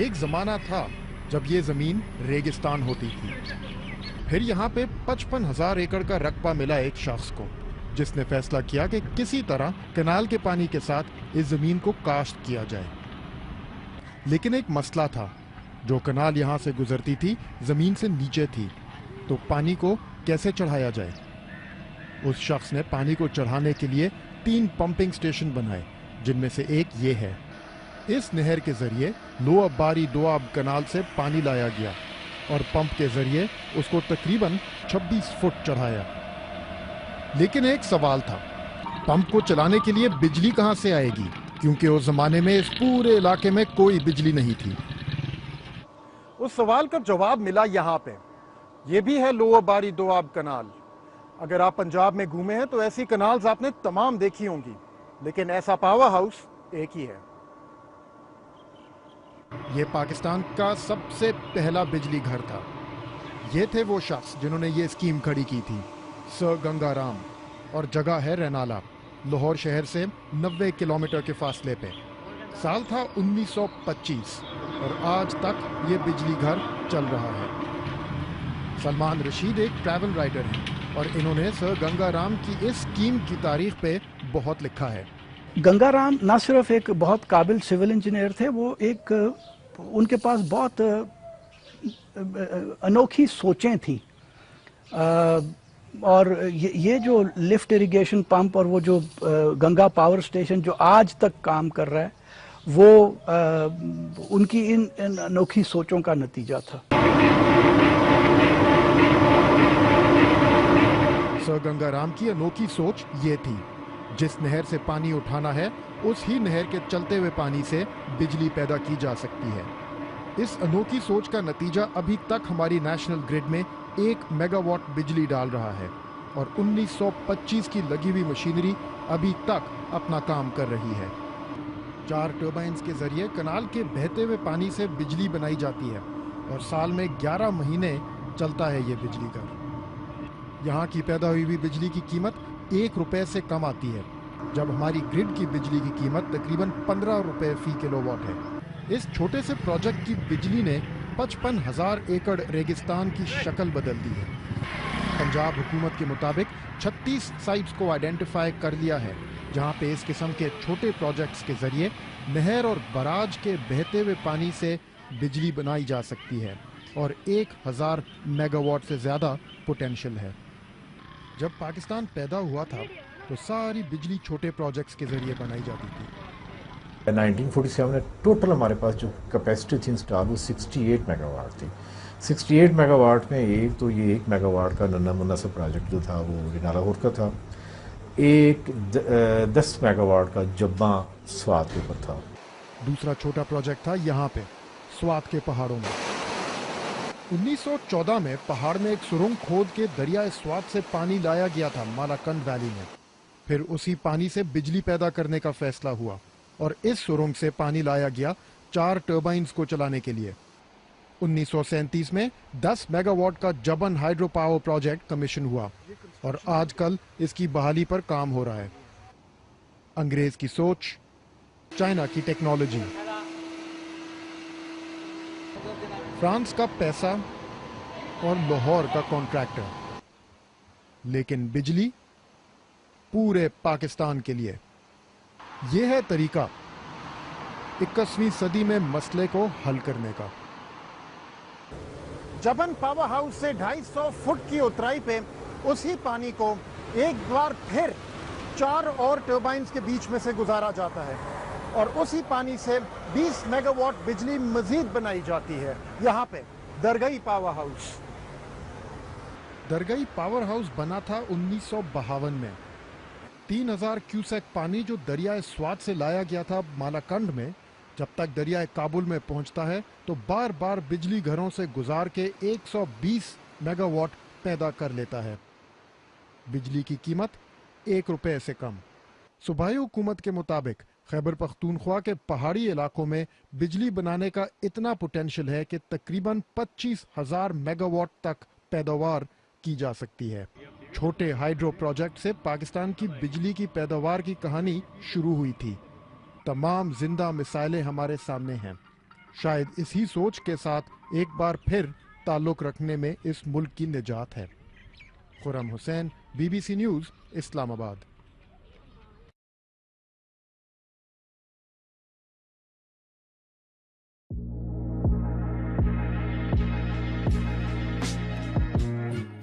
एक जमाना था जब ये जमीन रेगिस्तान होती थी। फिर यहाँ पे 55,000 एकड़ का रकबा मिला एक शख्स को, जिसने फैसला किया कि किसी तरह कनाल के पानी के साथ इस जमीन को काश्त किया जाए। लेकिन एक मसला था, जो कनाल यहाँ से गुजरती थी जमीन से नीचे थी, तो पानी को कैसे चढ़ाया जाए। उस शख्स ने पानी को चढ़ाने के लिए 3 पंपिंग स्टेशन बनाए, जिनमें से एक ये है। इस नहर के जरिए लोअब बारी दोआब कनाल से पानी लाया गया और पंप के जरिए उसको तकरीबन 26 फुट चढ़ाया। लेकिन एक सवाल था, पंप को चलाने के लिए बिजली कहां से आएगी, क्योंकि उस जमाने में इस पूरे इलाके में कोई बिजली नहीं थी। उस सवाल का जवाब मिला यहाँ पे। ये भी है लोअब बारी दोआब कनाल। अगर आप पंजाब में घूमे हैं तो ऐसी कनाल्स आपने तमाम देखी होंगी, लेकिन ऐसा पावर हाउस एक ही है। ये पाकिस्तान का सबसे पहला बिजली घर था। ये थे वो शख्स जिन्होंने ये स्कीम खड़ी की थी, सर गंगाराम, और जगह है रैनाला, लाहौर शहर से 90 किलोमीटर के फासले पे। साल था 1925 और आज तक ये बिजली घर चल रहा है। सलमान रशीद एक ट्रैवल राइटर हैं और इन्होंने सर गंगाराम की इस स्कीम की तारीख पे बहुत लिखा है। गंगाराम ना सिर्फ एक बहुत काबिल सिविल इंजीनियर थे, वो एक उनके पास बहुत अनोखी सोचें थी। और ये जो लिफ्ट इरिगेशन पंप और वो जो गंगा पावर स्टेशन जो आज तक काम कर रहा है, वो उनकी इन अनोखी सोचों का नतीजा था। सर गंगाराम की अनोखी सोच ये थी, जिस नहर से पानी उठाना है उस ही नहर के चलते हुए पानी से बिजली पैदा की जा सकती है। इस अनोखी सोच का नतीजा अभी तक हमारी नेशनल ग्रिड में 1 मेगावाट बिजली डाल रहा है और 1925 की लगी हुई मशीनरी अभी तक अपना काम कर रही है। 4 टर्बाइन्स के जरिए कनाल के बहते हुए पानी से बिजली बनाई जाती है और साल में 11 महीने चलता है ये बिजली घर। यहाँ की पैदा हुई बिजली की कीमत 1 रुपए से कम आती है, जब हमारी ग्रिड की बिजली की कीमत तकरीबन 15 रुपए फी किलोवाट है। इस छोटे से प्रोजेक्ट की बिजली ने 55,000 एकड़ रेगिस्तान की शक्ल बदल दी है। पंजाब हुकूमत के मुताबिक 36 साइट्स को आइडेंटिफाई कर लिया है, जहाँ पे इस किस्म के छोटे प्रोजेक्ट्स के जरिए नहर और बराज के बहते हुए पानी से बिजली बनाई जा सकती है और 1000 मेगावाट से ज्यादा पोटेंशियल है। जब पाकिस्तान पैदा हुआ था तो सारी बिजली छोटे प्रोजेक्ट्स के जरिए बनाई जाती थी। 1947 में टोटल हमारे पास जो कैपेसिटी थी इंस्टॉल वो 68 मेगावाट थी। 68 मेगावाट में एक तो ये 1 मेगावाट का नन्ना मुन्ना सा प्रोजेक्ट जो था वो लाहौर का था, एक 10 मेगावाट का जब्बा स्वात के ऊपर था। दूसरा छोटा प्रोजेक्ट था यहाँ पे स्वात के पहाड़ों में। 1914 में पहाड़ में एक सुरंग खोद के दरिया स्वात से पानी लाया गया था मालाकंड वैली में। फिर उसी पानी से बिजली पैदा करने का फैसला हुआ और इस सुरंग से पानी लाया गया 4 टर्बाइन्स को चलाने के लिए। 1937 में 10 मेगावाट का जबन हाइड्रो पावर प्रोजेक्ट कमीशन हुआ और आजकल इसकी बहाली पर काम हो रहा है। अंग्रेज की सोच, चाइना की टेक्नोलॉजी, फ्रांस का पैसा और लाहौर का कॉन्ट्रैक्टर, लेकिन बिजली पूरे पाकिस्तान के लिए। यह है तरीका 21वीं सदी में मसले को हल करने का। जबन पावर हाउस से 250 फुट की उतराई पे उसी पानी को एक बार फिर 4 और टर्बाइन्स के बीच में से गुजारा जाता है और उसी पानी से 20 मेगावाट बिजली मजीद बनाई जाती है। यहाँ पे दरगई पावर हाउस। दरगई पावर हाउस बना था 1952 में। 3000 क्यूसेक पानी जो दरियाए स्वात से लाया गया था मालाकंड में, जब तक दरियाए काबुल में पहुंचता है तो बार बार बिजली घरों से गुजार के 120 मेगावाट पैदा कर लेता है। बिजली की कीमत 1 रुपए से कम। सूबाई हुकूमत के मुताबिक खैबर पख्तूनख्वा के पहाड़ी इलाकों में बिजली बनाने का इतना पोटेंशियल है कि तकरीबन 25,000 मेगावाट तक पैदावार की जा सकती है। छोटे हाइड्रो प्रोजेक्ट से पाकिस्तान की बिजली की पैदावार की कहानी शुरू हुई थी। तमाम जिंदा मिसाइलें हमारे सामने हैं। शायद इसी सोच के साथ एक बार फिर ताल्लुक रखने में इस मुल्क की निजात है। Khurram Hussain, BBC news, Islamabad.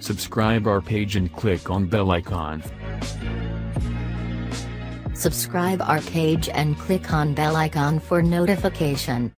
Subscribe our page and click on bell icon. Subscribe our page and click on bell icon for notification.